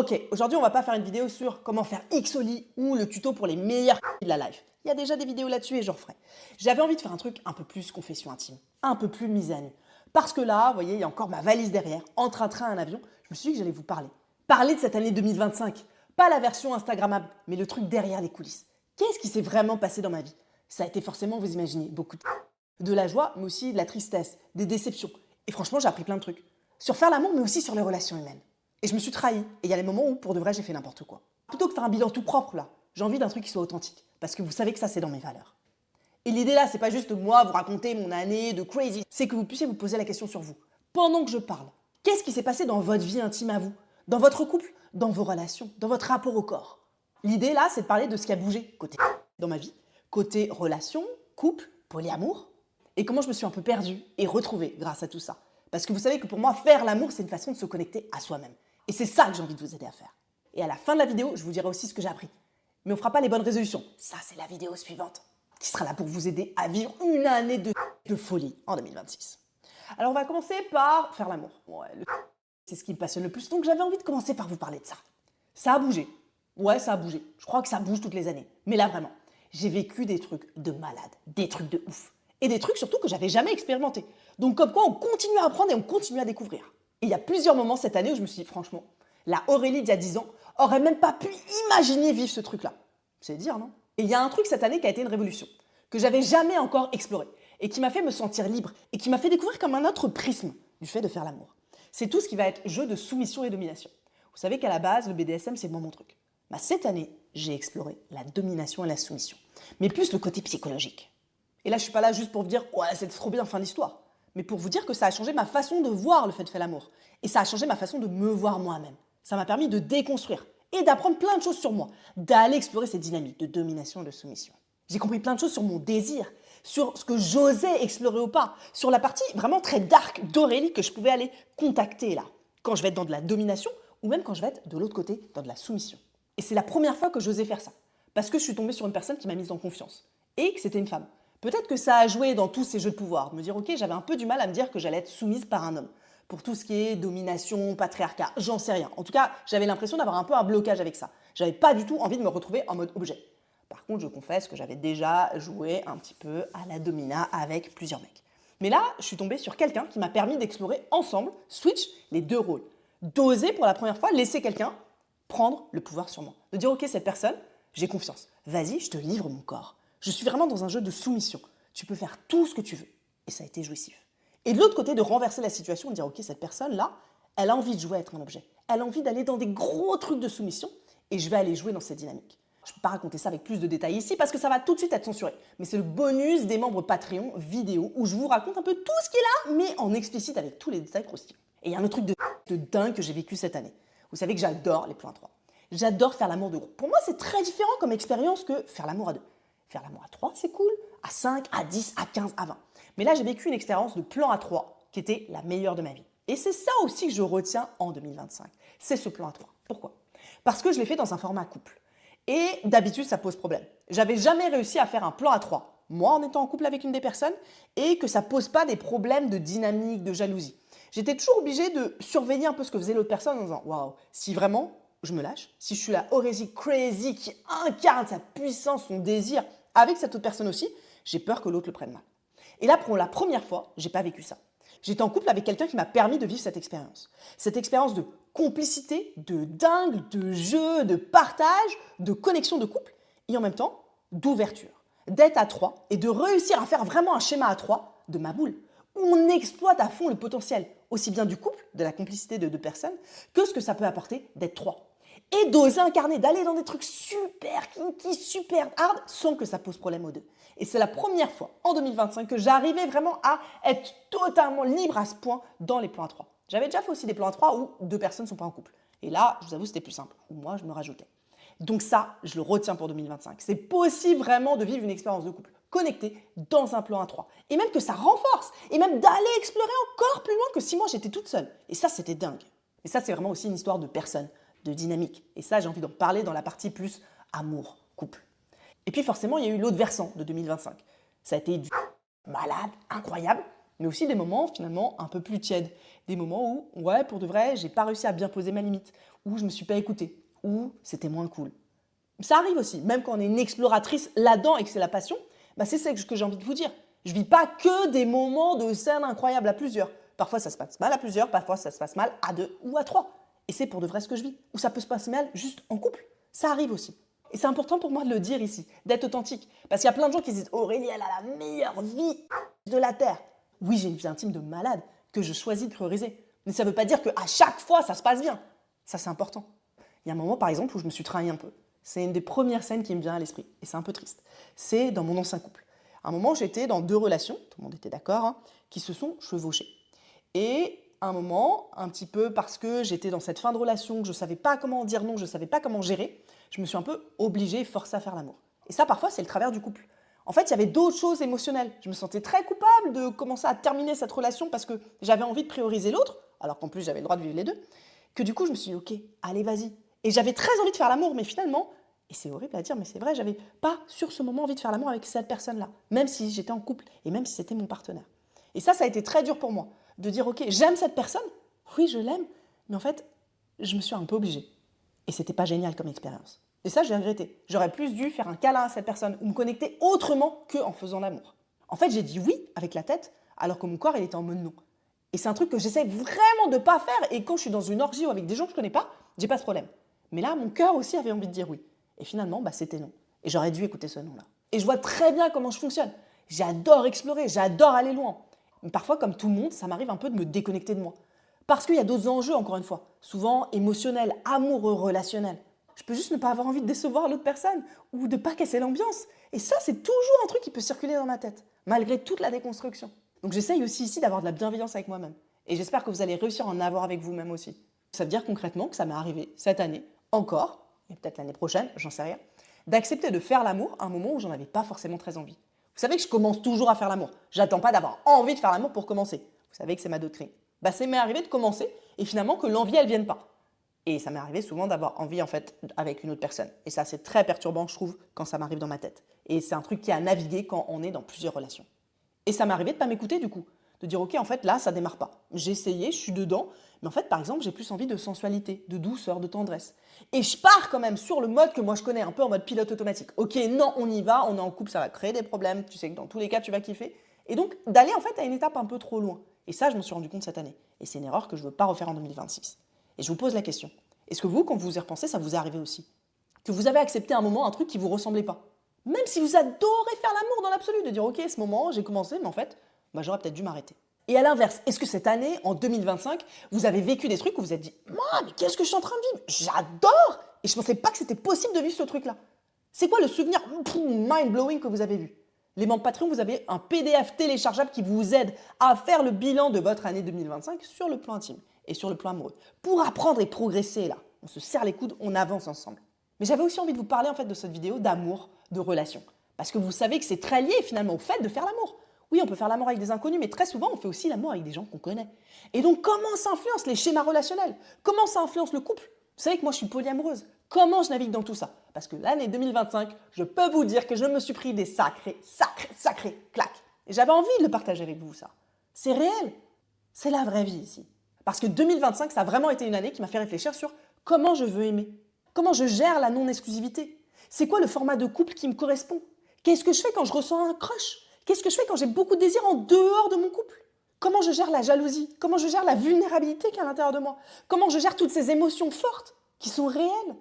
Ok, aujourd'hui on va pas faire une vidéo sur comment faire X au lit ou le tuto pour les meilleurs de la life. Il y a déjà des vidéos là-dessus et j'en ferai. J'avais envie de faire un truc un peu plus confession intime, un peu plus mise à nu. Parce que là, vous voyez, il y a encore ma valise derrière, entre un train et un avion. Je me suis dit que j'allais vous parler. Parler de cette année 2025. Pas la version Instagrammable, mais le truc derrière les coulisses. Qu'est-ce qui s'est vraiment passé dans ma vie? Ça a été forcément, vous imaginez, beaucoup de la joie, mais aussi de la tristesse, des déceptions. Et franchement, j'ai appris plein de trucs. Sur faire l'amour, mais aussi sur les relations humaines. Et je me suis trahi. Et il y a les moments où, pour de vrai, j'ai fait n'importe quoi. Plutôt que de faire un bilan tout propre, là, j'ai envie d'un truc qui soit authentique. Parce que vous savez que ça, c'est dans mes valeurs. Et l'idée là, c'est pas juste moi vous raconter mon année de crazy. C'est que vous puissiez vous poser la question sur vous. Pendant que je parle, qu'est-ce qui s'est passé dans votre vie intime à vous? Dans votre couple? Dans vos relations? Dans votre rapport au corps? L'idée là, c'est de parler de ce qui a bougé côté dans ma vie, côté relation, couple, polyamour, et comment je me suis un peu perdue et retrouvée grâce à tout ça. Parce que vous savez que pour moi, faire l'amour, c'est une façon de se connecter à soi-même. Et c'est ça que j'ai envie de vous aider à faire. Et à la fin de la vidéo, je vous dirai aussi ce que j'ai appris. Mais on fera pas les bonnes résolutions. Ça, c'est la vidéo suivante, qui sera là pour vous aider à vivre une année de folie en 2026. Alors, on va commencer par faire l'amour. Ouais, c'est ce qui me passionne le plus, donc j'avais envie de commencer par vous parler de ça. Ça a bougé. Ouais, ça a bougé. Je crois que ça bouge toutes les années. Mais là, vraiment, j'ai vécu des trucs de malade, des trucs de ouf. Et des trucs surtout que j'avais jamais expérimentés. Donc comme quoi, on continue à apprendre et on continue à découvrir. Et il y a plusieurs moments cette année où je me suis dit, franchement, la Aurélie d'il y a 10 ans aurait même pas pu imaginer vivre ce truc-là. C'est dire, non? Et il y a un truc cette année qui a été une révolution, que j'avais jamais encore exploré, et qui m'a fait me sentir libre, et qui m'a fait découvrir comme un autre prisme du fait de faire l'amour. C'est tout ce qui va être jeu de soumission et domination. Vous savez qu'à la base, le BDSM, c'est mon truc. Bah, cette année, j'ai exploré la domination et la soumission, mais plus le côté psychologique. Et là, je suis pas là juste pour vous dire « ouais, c'est trop bien, fin d'histoire », mais pour vous dire que ça a changé ma façon de voir le fait de faire l'amour, et ça a changé ma façon de me voir moi-même. Ça m'a permis de déconstruire et d'apprendre plein de choses sur moi, d'aller explorer cette dynamique de domination et de soumission. J'ai compris plein de choses sur mon désir, sur ce que j'osais explorer ou pas, sur la partie vraiment très dark d'Aurélie que je pouvais aller contacter là, quand je vais être dans de la domination ou même quand je vais être de l'autre côté, dans de la soumission. Et c'est la première fois que j'osais faire ça, parce que je suis tombée sur une personne qui m'a mise en confiance, et que c'était une femme. Peut-être que ça a joué dans tous ces jeux de pouvoir, de me dire ok, j'avais un peu du mal à me dire que j'allais être soumise par un homme, pour tout ce qui est domination, patriarcat, j'en sais rien. En tout cas, j'avais l'impression d'avoir un peu un blocage avec ça. J'avais pas du tout envie de me retrouver en mode objet. Par contre, je confesse que j'avais déjà joué un petit peu à la domina avec plusieurs mecs. Mais là, je suis tombée sur quelqu'un qui m'a permis d'explorer ensemble, switch, les deux rôles. D'oser pour la première fois laisser quelqu'un prendre le pouvoir sur moi. De dire ok, cette personne, j'ai confiance. Vas-y, je te livre mon corps. Je suis vraiment dans un jeu de soumission. Tu peux faire tout ce que tu veux. Et ça a été jouissif. Et de l'autre côté, de renverser la situation, de dire ok, cette personne-là, elle a envie de jouer à être un objet. Elle a envie d'aller dans des gros trucs de soumission et je vais aller jouer dans cette dynamique. Je ne peux pas raconter ça avec plus de détails ici parce que ça va tout de suite être censuré. Mais c'est le bonus des membres Patreon vidéo où je vous raconte un peu tout ce qu'il a, mais en explicite avec tous les détails croustillants. Et il y a un autre truc de dingue que j'ai vécu cette année. Vous savez que j'adore les plans à 3. J'adore faire l'amour de groupe. Pour moi, c'est très différent comme expérience que faire l'amour à 2. Faire l'amour à 3, c'est cool. À 5, à 10, à 15, à 20. Mais là, j'ai vécu une expérience de plan à 3 qui était la meilleure de ma vie. Et c'est ça aussi que je retiens en 2025. C'est ce plan à 3. Pourquoi? Parce que je l'ai fait dans un format couple. Et d'habitude, ça pose problème. J'avais jamais réussi à faire un plan à 3, moi en étant en couple avec une des personnes, et que ça pose pas des problèmes de dynamique, de jalousie. J'étais toujours obligée de surveiller un peu ce que faisait l'autre personne en disant waouh, si vraiment je me lâche, si je suis la Aurélie crazy qui incarne sa puissance, son désir avec cette autre personne aussi, j'ai peur que l'autre le prenne mal. Et là, pour la première fois, j'ai pas vécu ça. J'étais en couple avec quelqu'un qui m'a permis de vivre cette expérience. Cette expérience de complicité, de dingue, de jeu, de partage, de connexion de couple, et en même temps d'ouverture, d'être à 3 et de réussir à faire vraiment un schéma à 3 de ma boule, où on exploite à fond le potentiel, aussi bien du couple, de la complicité de deux personnes, que ce que ça peut apporter d'être 3. Et d'oser incarner, d'aller dans des trucs super kinky, super hard, sans que ça pose problème aux deux. Et c'est la première fois en 2025 que j'arrivais vraiment à être totalement libre à ce point dans les plans à 3. J'avais déjà fait aussi des plans à 3 où deux personnes ne sont pas en couple. Et là, je vous avoue, c'était plus simple, où moi, je me rajoutais. Donc ça, je le retiens pour 2025. C'est possible vraiment de vivre une expérience de couple connectée dans un plan à 3. Et même que ça renforce, et même d'aller explorer encore plus loin que si moi j'étais toute seule. Et ça, c'était dingue. Et ça, c'est vraiment aussi une histoire de personne, de dynamique. Et ça, j'ai envie d'en parler dans la partie plus amour, couple. Et puis forcément, il y a eu l'autre versant de 2025. Ça a été du malade, incroyable, mais aussi des moments finalement un peu plus tièdes. Des moments où, ouais, pour de vrai, j'ai pas réussi à bien poser ma limite. ou je me suis pas écoutée, ou c'était moins cool. Ça arrive aussi, même quand on est une exploratrice là-dedans et que c'est la passion, bah c'est ce que j'ai envie de vous dire. Je vis pas que des moments de scène incroyables à plusieurs. Parfois ça se passe mal à plusieurs, parfois ça se passe mal à deux ou à trois. Et c'est pour de vrai ce que je vis. Ou ça peut se passer mal juste en couple. Ça arrive aussi. Et c'est important pour moi de le dire ici, d'être authentique. Parce qu'il y a plein de gens qui se disent Aurélie, elle a la meilleure vie de la Terre. Oui, j'ai une vie intime de malade que je choisis de prioriser. Mais ça ne veut pas dire qu'à chaque fois, ça se passe bien. Ça, c'est important. Il y a un moment, par exemple, où je me suis trahi un peu. C'est une des premières scènes qui me vient à l'esprit. Et c'est un peu triste. C'est dans mon ancien couple. À un moment, j'étais dans deux relations, tout le monde était d'accord, hein, qui se sont chevauchées. Et à un moment, un petit peu parce que j'étais dans cette fin de relation, que je ne savais pas comment dire non, je ne savais pas comment gérer, je me suis un peu obligée, forcée à faire l'amour. Et ça, parfois, c'est le travers du couple. En fait, il y avait d'autres choses émotionnelles. Je me sentais très coupable de commencer à terminer cette relation parce que j'avais envie de prioriser l'autre, alors qu'en plus, j'avais le droit de vivre les deux, que du coup, je me suis dit, ok, allez, vas-y. Et j'avais très envie de faire l'amour, mais finalement, et c'est horrible à dire, mais c'est vrai, j'avais pas sur ce moment envie de faire l'amour avec cette personne-là, même si j'étais en couple et même si c'était mon partenaire. Et ça a été très dur pour moi, de dire, ok, j'aime cette personne, oui, je l'aime, mais en fait, je me suis un peu obligée. Et c'était pas génial comme expérience. Et ça, j'ai regretté. J'aurais plus dû faire un câlin à cette personne ou me connecter autrement qu'en faisant l'amour. En fait, j'ai dit oui avec la tête, alors que mon corps, il était en mode non. Et c'est un truc que j'essaie vraiment de pas faire. Et quand je suis dans une orgie ou avec des gens que je connais pas, j'ai pas ce problème. Mais là, mon cœur aussi avait envie de dire oui. Et finalement, bah, c'était non. Et j'aurais dû écouter ce non-là. Et je vois très bien comment je fonctionne. J'adore explorer, j'adore aller loin. Mais parfois, comme tout le monde, ça m'arrive un peu de me déconnecter de moi. Parce qu'il y a d'autres enjeux, encore une fois, souvent émotionnels, amoureux, relationnels. Je peux juste ne pas avoir envie de décevoir l'autre personne ou de pas casser l'ambiance. Et ça, c'est toujours un truc qui peut circuler dans ma tête, malgré toute la déconstruction. Donc j'essaye aussi ici d'avoir de la bienveillance avec moi-même. Et j'espère que vous allez réussir à en avoir avec vous-même aussi. Ça veut dire concrètement que ça m'est arrivé cette année, encore, et peut-être l'année prochaine, j'en sais rien, d'accepter de faire l'amour à un moment où j'en avais pas forcément très envie. Vous savez que je commence toujours à faire l'amour. J'attends pas d'avoir envie de faire l'amour pour commencer. Vous savez que c'est ma doctrine. Bah, ça m'est arrivé de commencer et finalement que l'envie, elle vienne pas. Et ça m'est arrivé souvent d'avoir envie en fait avec une autre personne. Et ça, c'est très perturbant, je trouve, quand ça m'arrive dans ma tête. Et c'est un truc qui a navigué quand on est dans plusieurs relations. Et ça m'est arrivé de pas m'écouter du coup. De dire, ok, en fait, là, ça démarre pas. J'ai essayé, je suis dedans. Mais en fait, par exemple, j'ai plus envie de sensualité, de douceur, de tendresse. Et je pars quand même sur le mode que moi je connais, un peu en mode pilote automatique. Ok, non, on y va, on est en couple, ça va créer des problèmes. Tu sais que dans tous les cas, tu vas kiffer. Et donc, d'aller en fait à une étape un peu trop loin. Et ça, je me suis rendu compte cette année. Et c'est une erreur que je ne veux pas refaire en 2026. Et je vous pose la question. Est-ce que vous, quand vous y repensez, ça vous est arrivé aussi? Que vous avez accepté à un moment un truc qui ne vous ressemblait pas? Même si vous adorez faire l'amour dans l'absolu, de dire ok, ce moment, j'ai commencé, mais en fait, bah, j'aurais peut-être dû m'arrêter. Et à l'inverse, est-ce que cette année, en 2025, vous avez vécu des trucs où vous vous êtes dit moi, mais qu'est-ce que je suis en train de vivre? J'adore! Et je ne pensais pas que c'était possible de vivre ce truc-là. C'est quoi le souvenir mind-blowing que vous avez vu? Les membres Patreon, vous avez un PDF téléchargeable qui vous aide à faire le bilan de votre année 2025 sur le plan intime et sur le plan amoureux. Pour apprendre et progresser, là, on se serre les coudes, on avance ensemble. Mais j'avais aussi envie de vous parler en fait de cette vidéo d'amour, de relation. Parce que vous savez que c'est très lié finalement au fait de faire l'amour. Oui, on peut faire l'amour avec des inconnus, mais très souvent, on fait aussi l'amour avec des gens qu'on connaît. Et donc, comment ça influence les schémas relationnels? Comment ça influence le couple? Vous savez que moi, je suis polyamoureuse. Comment je navigue dans tout ça? Parce que l'année 2025, je peux vous dire que je me suis pris des sacrés claques. Et j'avais envie de le partager avec vous, ça. C'est réel. C'est la vraie vie ici. Parce que 2025, ça a vraiment été une année qui m'a fait réfléchir sur comment je veux aimer. Comment je gère la non-exclusivité. C'est quoi le format de couple qui me correspond? Qu'est-ce que je fais quand je ressens un crush? Qu'est-ce que je fais quand j'ai beaucoup de désirs en dehors de mon couple? Comment je gère la jalousie? Comment je gère la vulnérabilité qu'il y a à l'intérieur de moi? Comment je gère toutes ces émotions fortes qui sont réelles?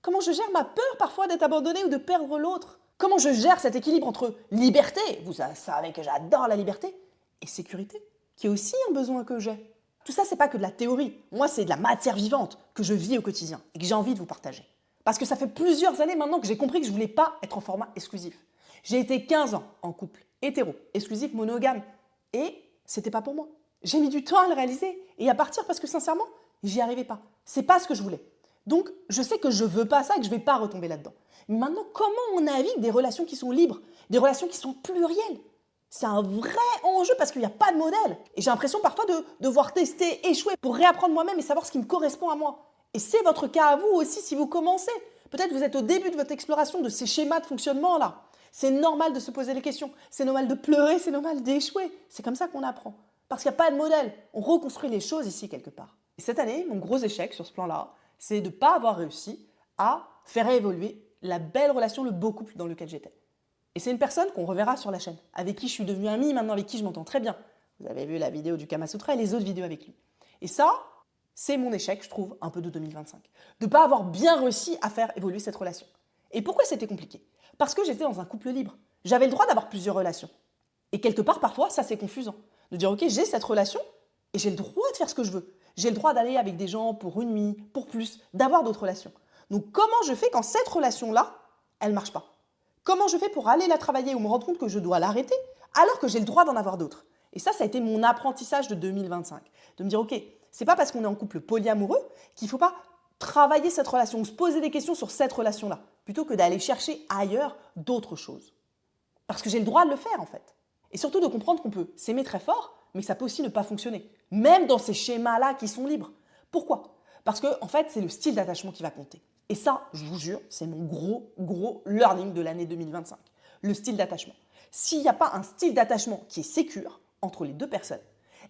Comment je gère ma peur parfois d'être abandonnée ou de perdre l'autre? Comment je gère cet équilibre entre liberté, vous savez que j'adore la liberté, et sécurité, qui est aussi un besoin que j'ai? Tout ça, c'est pas que de la théorie. Moi, c'est de la matière vivante que je vis au quotidien et que j'ai envie de vous partager. Parce que ça fait plusieurs années maintenant que j'ai compris que je voulais pas être en format exclusif. J'ai été 15 ans en couple hétéro, exclusif, monogame. Et c'était pas pour moi. J'ai mis du temps à le réaliser et à partir parce que sincèrement, j'y arrivais pas. C'est pas ce que je voulais. Donc, je sais que je veux pas ça et que je vais pas retomber là-dedans. Mais maintenant, comment on navigue des relations qui sont libres, des relations qui sont plurielles? C'est un vrai enjeu parce qu'il n'y a pas de modèle. Et j'ai l'impression parfois de devoir tester, échouer pour réapprendre moi-même et savoir ce qui me correspond à moi. Et c'est votre cas à vous aussi si vous commencez. Peut-être vous êtes au début de votre exploration de ces schémas de fonctionnement-là. C'est normal de se poser les questions. C'est normal de pleurer, c'est normal d'échouer. C'est comme ça qu'on apprend. Parce qu'il n'y a pas de modèle. On reconstruit les choses ici quelque part. Et cette année, mon gros échec sur ce plan-là, c'est de ne pas avoir réussi à faire évoluer la belle relation, le beau couple dans lequel j'étais. Et c'est une personne qu'on reverra sur la chaîne, avec qui je suis devenue amie, maintenant avec qui je m'entends très bien. Vous avez vu la vidéo du Kama Sutra et les autres vidéos avec lui. Et ça, c'est mon échec, je trouve, un peu de 2025. De ne pas avoir bien réussi à faire évoluer cette relation. Et pourquoi c'était compliqué? Parce que j'étais dans un couple libre. J'avais le droit d'avoir plusieurs relations. Et quelque part, parfois, ça c'est confusant. De dire, ok, j'ai cette relation et j'ai le droit de faire ce que je veux. J'ai le droit d'aller avec des gens pour une nuit, pour plus, d'avoir d'autres relations. Donc comment je fais quand cette relation-là, elle ne marche pas? Comment je fais pour aller la travailler ou me rendre compte que je dois l'arrêter alors que j'ai le droit d'en avoir d'autres? Et ça a été mon apprentissage de 2025. De me dire, ok, c'est pas parce qu'on est en couple polyamoureux qu'il ne faut pas travailler cette relation ou se poser des questions sur cette relation-là, plutôt que d'aller chercher ailleurs d'autres choses. Parce que j'ai le droit de le faire en fait. Et surtout de comprendre qu'on peut s'aimer très fort, mais que ça peut aussi ne pas fonctionner. Même dans ces schémas-là qui sont libres. Pourquoi? Parce que en fait, c'est le style d'attachement qui va compter. Et ça, je vous jure, c'est mon gros learning de l'année 2025. Le style d'attachement. S'il n'y a pas un style d'attachement qui est sécure entre les deux personnes,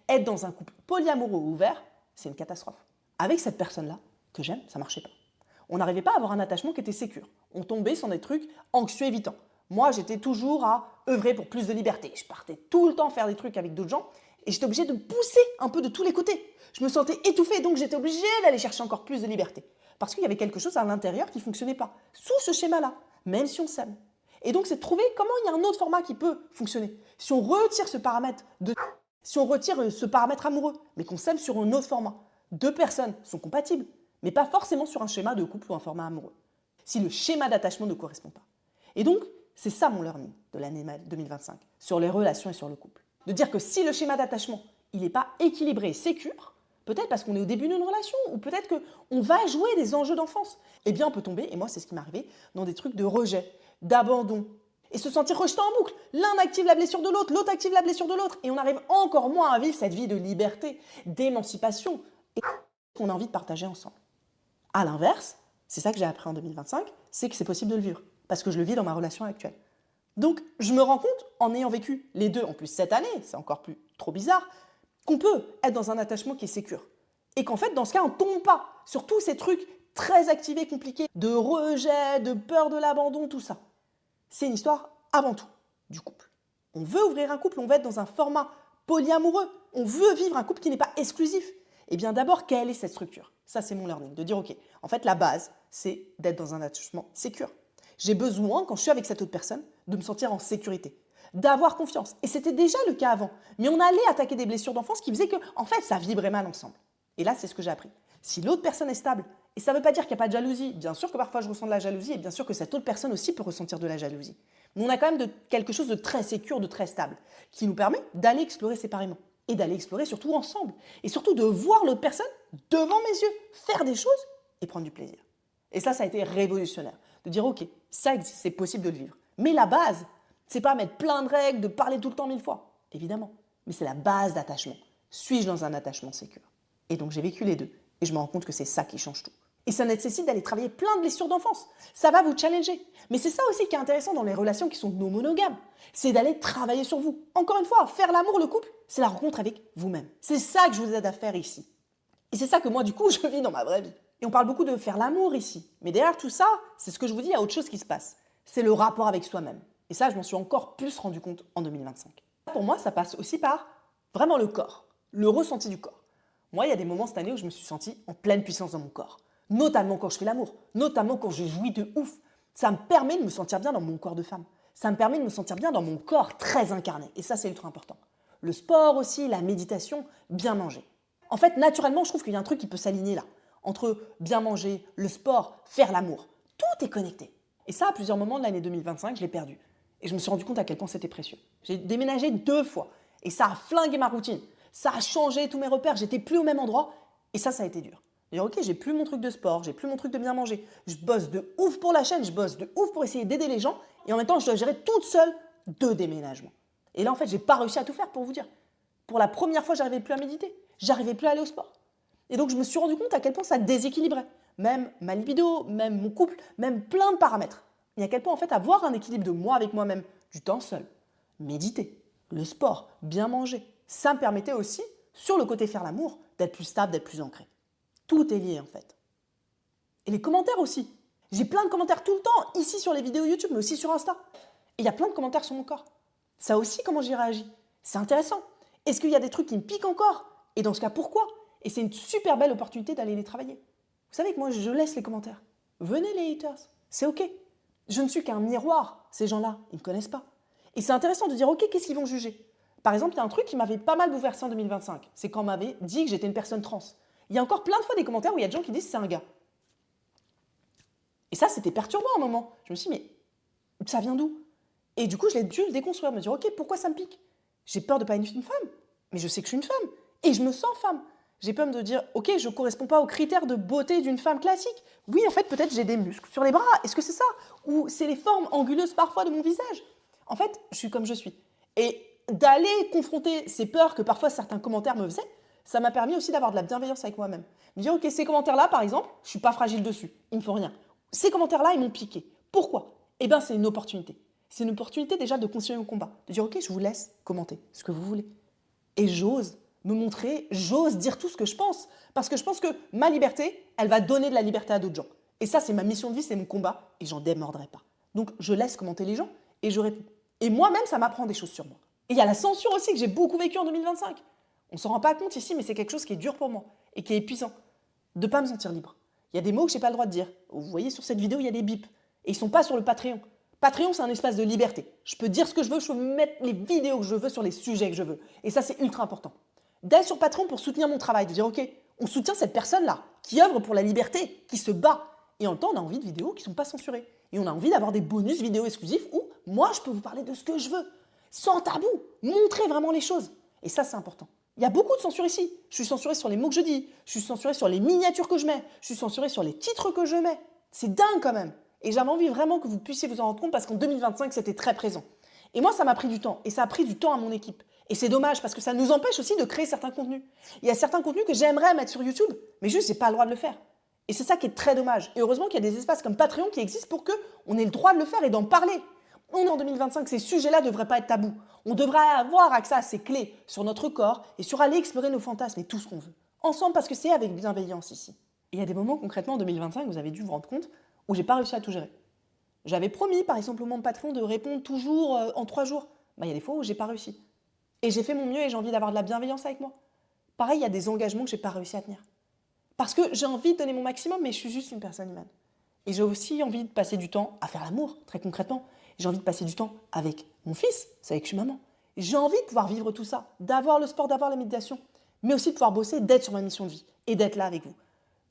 être dans un couple polyamoureux ou ouvert, c'est une catastrophe. Avec cette personne-là, que j'aime, ça ne marchait pas. On n'arrivait pas à avoir un attachement qui était sécure. On tombait sur des trucs anxieux évitants. Moi, j'étais toujours à œuvrer pour plus de liberté. Je partais tout le temps faire des trucs avec d'autres gens et j'étais obligée de pousser un peu de tous les côtés. Je me sentais étouffée, donc j'étais obligée d'aller chercher encore plus de liberté. Parce qu'il y avait quelque chose à l'intérieur qui ne fonctionnait pas, sous ce schéma-là, même si on s'aime. Et donc, c'est de trouver comment il y a un autre format qui peut fonctionner. Si on retire ce paramètre amoureux, mais qu'on s'aime sur un autre format, deux personnes sont compatibles, mais pas forcément sur un schéma de couple ou un format amoureux. Si le schéma d'attachement ne correspond pas. Et donc, c'est ça mon learning de l'année 2025, sur les relations et sur le couple. De dire que si le schéma d'attachement, il n'est pas équilibré et sécure, peut-être parce qu'on est au début d'une relation, ou peut-être qu'on va jouer des enjeux d'enfance, eh bien on peut tomber, et moi c'est ce qui m'est arrivé, dans des trucs de rejet, d'abandon, et se sentir rejeté en boucle. L'un active la blessure de l'autre, l'autre active la blessure de l'autre, et on arrive encore moins à vivre cette vie de liberté, d'émancipation, et qu'on a envie de partager ensemble. À l'inverse, c'est ça que j'ai appris en 2025, c'est que c'est possible de le vivre, parce que je le vis dans ma relation actuelle. Donc, je me rends compte, en ayant vécu les deux, en plus cette année, c'est encore plus trop bizarre, qu'on peut être dans un attachement qui est sécure. Et qu'en fait, dans ce cas, on ne tombe pas sur tous ces trucs très activés, compliqués, de rejet, de peur de l'abandon, tout ça. C'est une histoire, avant tout, du couple. On veut ouvrir un couple, on veut être dans un format polyamoureux, on veut vivre un couple qui n'est pas exclusif. Eh bien d'abord, quelle est cette structure? Ça, c'est mon learning, de dire, ok, en fait, la base, c'est d'être dans un attachement sécure. J'ai besoin, quand je suis avec cette autre personne, de me sentir en sécurité, d'avoir confiance. Et c'était déjà le cas avant. Mais on allait attaquer des blessures d'enfance qui faisaient que, en fait, ça vibrait mal ensemble. Et là, c'est ce que j'ai appris. Si l'autre personne est stable, et ça ne veut pas dire qu'il n'y a pas de jalousie, bien sûr que parfois je ressens de la jalousie, et bien sûr que cette autre personne aussi peut ressentir de la jalousie. Mais on a quand même quelque chose de très sécure, de très stable, qui nous permet d'aller explorer séparément. Et d'aller explorer surtout ensemble. Et surtout de voir l'autre personne devant mes yeux, faire des choses et prendre du plaisir. Et ça a été révolutionnaire. De dire, ok, ça existe, c'est possible de le vivre. Mais la base, c'est pas mettre plein de règles, de parler tout le temps 1000 fois, évidemment. Mais c'est la base d'attachement. Suis-je dans un attachement sécure? Et donc j'ai vécu les deux. Et je me rends compte que c'est ça qui change tout. Et ça nécessite d'aller travailler plein de blessures d'enfance. Ça va vous challenger. Mais c'est ça aussi qui est intéressant dans les relations qui sont non monogames. C'est d'aller travailler sur vous. Encore une fois, faire l'amour, le couple, c'est la rencontre avec vous-même. C'est ça que je vous aide à faire ici. Et c'est ça que moi, du coup, je vis dans ma vraie vie. Et on parle beaucoup de faire l'amour ici. Mais derrière tout ça, c'est ce que je vous dis, il y a autre chose qui se passe. C'est le rapport avec soi-même. Et ça, je m'en suis encore plus rendu compte en 2025. Pour moi, ça passe aussi par vraiment le corps, le ressenti du corps. Moi, il y a des moments cette année où je me suis sentie en pleine puissance dans mon corps. Notamment quand je fais l'amour, notamment quand je jouis de ouf. Ça me permet de me sentir bien dans mon corps de femme. Ça me permet de me sentir bien dans mon corps très incarné. Et ça, c'est ultra important. Le sport aussi, la méditation, bien manger. En fait, naturellement, je trouve qu'il y a un truc qui peut s'aligner là. Entre bien manger, le sport, faire l'amour. Tout est connecté. Et ça, à plusieurs moments de l'année 2025, je l'ai perdu. Et je me suis rendu compte à quel point c'était précieux. J'ai déménagé 2 fois. Et ça a flingué ma routine. Ça a changé tous mes repères. J'étais plus au même endroit. Et ça a été dur. Dire, ok, j'ai plus mon truc de sport, j'ai plus mon truc de bien manger. Je bosse de ouf pour la chaîne, je bosse de ouf pour essayer d'aider les gens. Et en même temps, je dois gérer toute seule 2 déménagements. Et là, en fait, j'ai pas réussi à tout faire pour vous dire. Pour la première fois, j'arrivais plus à méditer. J'arrivais plus à aller au sport. Et donc, je me suis rendu compte à quel point ça déséquilibrait. Même ma libido, même mon couple, même plein de paramètres. Et à quel point, en fait, avoir un équilibre de moi avec moi-même, du temps seul, méditer, le sport, bien manger, ça me permettait aussi, sur le côté faire l'amour, d'être plus stable, d'être plus ancré. Tout est lié, en fait. Et les commentaires aussi. J'ai plein de commentaires tout le temps, ici sur les vidéos YouTube, mais aussi sur Insta. Et il y a plein de commentaires sur mon corps. Ça aussi, comment j'y réagis. C'est intéressant. Est-ce qu'il y a des trucs qui me piquent encore? Et dans ce cas, pourquoi? Et c'est une super belle opportunité d'aller les travailler. Vous savez que moi, je laisse les commentaires. Venez les haters, c'est ok. Je ne suis qu'un miroir. Ces gens-là, ils ne me connaissent pas. Et c'est intéressant de dire, ok, qu'est-ce qu'ils vont juger? Par exemple, il y a un truc qui m'avait pas mal bouleversé en 2025. C'est quand on m'avait dit que j'étais une personne trans. Il y a encore plein de fois des commentaires où il y a des gens qui disent c'est un gars. Et ça, c'était perturbant à un moment. Je me suis dit, mais ça vient d'où? Et du coup, je l'ai dû le déconstruire, me dire, ok, pourquoi ça me pique? J'ai peur de pas être une femme, mais je sais que je suis une femme. Et je me sens femme. J'ai peur de dire, ok, je ne corresponds pas aux critères de beauté d'une femme classique. Oui, en fait, peut-être j'ai des muscles sur les bras. Est-ce que c'est ça? Ou c'est les formes anguleuses parfois de mon visage? En fait, je suis comme je suis. Et d'aller confronter ces peurs que parfois certains commentaires me faisaient, ça m'a permis aussi d'avoir de la bienveillance avec moi-même. Me dire, ok, ces commentaires-là, par exemple, je ne suis pas fragile dessus. Il ne me faut rien. Ces commentaires-là, ils m'ont piqué. Pourquoi? Eh bien, c'est une opportunité. C'est une opportunité déjà de continuer mon combat. De dire, ok, je vous laisse commenter ce que vous voulez. Et j'ose me montrer, j'ose dire tout ce que je pense. Parce que je pense que ma liberté, elle va donner de la liberté à d'autres gens. Et ça, c'est ma mission de vie, c'est mon combat. Et j'en démordrai pas. Donc, je laisse commenter les gens et je réponds. Et moi-même, ça m'apprend des choses sur moi. Et il y a la censure aussi que j'ai beaucoup vécu en 2025. On ne s'en rend pas compte ici, mais c'est quelque chose qui est dur pour moi et qui est épuisant. De ne pas me sentir libre. Il y a des mots que je n'ai pas le droit de dire. Vous voyez, sur cette vidéo, il y a des bips. Et ils ne sont pas sur le Patreon. Patreon, c'est un espace de liberté. Je peux dire ce que je veux, je peux mettre les vidéos que je veux sur les sujets que je veux. Et ça, c'est ultra important. D'aller sur Patreon pour soutenir mon travail, de dire, ok, on soutient cette personne-là, qui œuvre pour la liberté, qui se bat. Et en même temps, on a envie de vidéos qui ne sont pas censurées. Et on a envie d'avoir des bonus vidéos exclusifs où moi, je peux vous parler de ce que je veux, sans tabou, montrer vraiment les choses. Et ça, c'est important. Il y a beaucoup de censure ici. Je suis censurée sur les mots que je dis, je suis censurée sur les miniatures que je mets, je suis censurée sur les titres que je mets. C'est dingue quand même. Et j'avais envie vraiment que vous puissiez vous en rendre compte parce qu'en 2025, c'était très présent. Et moi, ça m'a pris du temps. Et ça a pris du temps à mon équipe. Et c'est dommage parce que ça nous empêche aussi de créer certains contenus. Il y a certains contenus que j'aimerais mettre sur YouTube, mais juste, j'ai pas le droit de le faire. Et c'est ça qui est très dommage. Et heureusement qu'il y a des espaces comme Patreon qui existent pour qu'on ait le droit de le faire et d'en parler. On est en 2025, ces sujets-là ne devraient pas être tabous. On devrait avoir accès à ces clés sur notre corps et sur aller explorer nos fantasmes et tout ce qu'on veut. Ensemble, parce que c'est avec bienveillance ici. Et il y a des moments concrètement en 2025, vous avez dû vous rendre compte, où j'ai pas réussi à tout gérer. J'avais promis, par exemple, au membre Patreon de répondre toujours en 3 jours. Il y a des fois où j'ai pas réussi. Et j'ai fait mon mieux et j'ai envie d'avoir de la bienveillance avec moi. Pareil, il y a des engagements que j'ai pas réussi à tenir. Parce que j'ai envie de donner mon maximum, mais je suis juste une personne humaine. Et j'ai aussi envie de passer du temps à faire l'amour, très concrètement. J'ai envie de passer du temps avec mon fils, c'est avec que je suis maman. J'ai envie de pouvoir vivre tout ça, d'avoir le sport, d'avoir la méditation, mais aussi de pouvoir bosser, d'être sur ma mission de vie et d'être là avec vous.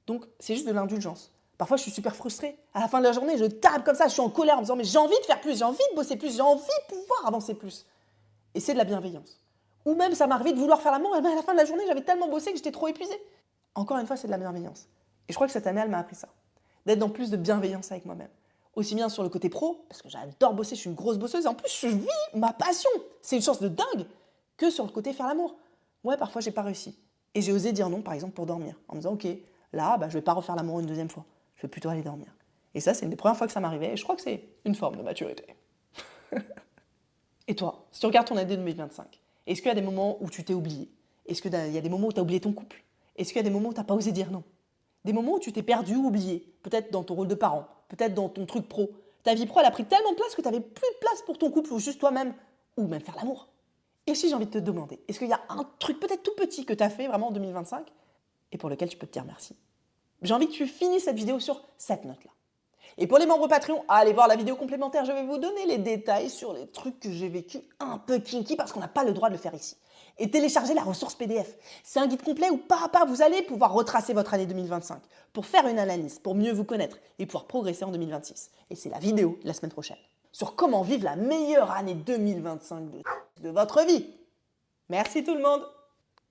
Donc, c'est juste de l'indulgence. Parfois, je suis super frustrée. À la fin de la journée, je tape comme ça, je suis en colère en me disant « mais j'ai envie de faire plus, j'ai envie de bosser plus, j'ai envie de pouvoir avancer plus ». Et c'est de la bienveillance. Ou même, ça m'arrivait de vouloir faire l'amour, et à la fin de la journée, j'avais tellement bossé que j'étais trop épuisée. Encore une fois, c'est de la bienveillance. Et je crois que cette année, elle m'a appris ça. D'être dans plus de bienveillance avec moi-même. Aussi bien sur le côté pro, parce que j'adore bosser, je suis une grosse bosseuse, et en plus, je vis ma passion. C'est une chance de dingue. Que sur le côté faire l'amour. Ouais, parfois, j'ai pas réussi. Et j'ai osé dire non, par exemple, pour dormir. En me disant, ok, là, je vais pas refaire l'amour une deuxième fois. Je vais plutôt aller dormir. Et ça, c'est une des premières fois que ça m'arrivait, et je crois que c'est une forme de maturité. Et toi, si tu regardes ton année 2025, est-ce qu'il y a des moments où tu t'es oublié? Est-ce qu'il y a des moments où tu as oublié ton couple? Est-ce qu'il y a des moments où tu n'as pas osé dire non? Des moments où tu t'es perdu ou oublié? Peut-être dans ton rôle de parent, peut-être dans ton truc pro. Ta vie pro, elle a pris tellement de place que tu n'avais plus de place pour ton couple ou juste toi-même, ou même faire l'amour. Et aussi, j'ai envie de te demander, est-ce qu'il y a un truc peut-être tout petit que tu as fait vraiment en 2025 et pour lequel tu peux te dire merci? J'ai envie que tu finisses cette vidéo sur cette note-là. Et pour les membres Patreon, allez voir la vidéo complémentaire, je vais vous donner les détails sur les trucs que j'ai vécu un peu kinky parce qu'on n'a pas le droit de le faire ici. Et téléchargez la ressource PDF. C'est un guide complet où pas à pas vous allez pouvoir retracer votre année 2025 pour faire une analyse, pour mieux vous connaître et pouvoir progresser en 2026. Et c'est la vidéo la semaine prochaine sur comment vivre la meilleure année 2025 de votre vie. Merci tout le monde.